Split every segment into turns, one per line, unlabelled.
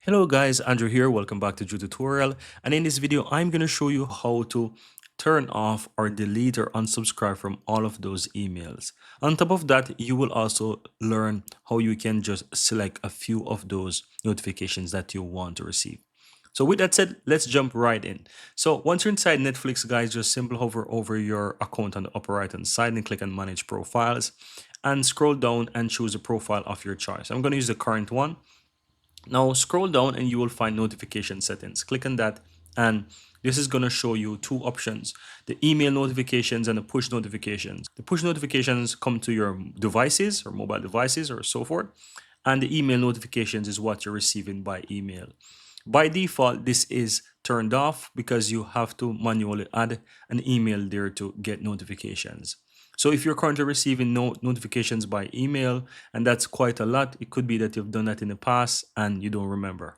Hello guys, Andrew here. Welcome back to Drew Tutorial. And in this video, I'm going to show you how to turn off or delete or unsubscribe from all of those emails. On top of that, you will also learn how you can just select a few of those notifications that you want to receive. So with that said, let's jump right in. So once you're inside Netflix, guys, just simply hover over your account on the upper right hand side and click on Manage Profiles and scroll down and choose a profile of your choice. I'm going to use the current one. Now scroll down and you will find notification settings. Click on that and this is going to show you two options: the email notifications and the push notifications. The push notifications come to your devices or mobile devices or so forth, and the email notifications is what you're receiving by email. By default, this is turned off because you have to manually add an email there to get notifications. So if you're currently receiving notifications by email, and that's quite a lot, it could be that you've done that in the past and you don't remember.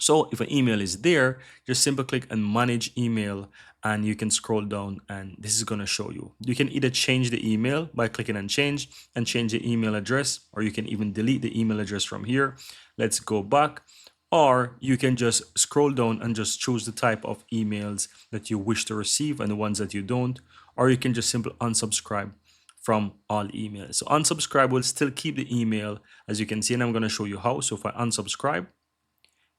So if an email is there, just simply click on manage email and you can scroll down and this is going to show you. You can either change the email by clicking on change and change the email address, or you can even delete the email address from here. Let's go back. Or you can just scroll down and just choose the type of emails that you wish to receive and the ones that you don't. Or you can just simply unsubscribe from all emails. So unsubscribe will still keep the email, as you can see, and I'm going to show you how. So if I unsubscribe,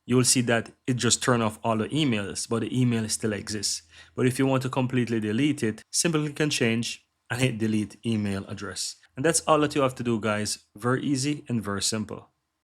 you will see that it just turned off all the emails, but the email still exists. But if you want to completely delete it, simply click on change and hit delete email address. And that's all that you have to do, guys. Very easy and very simple.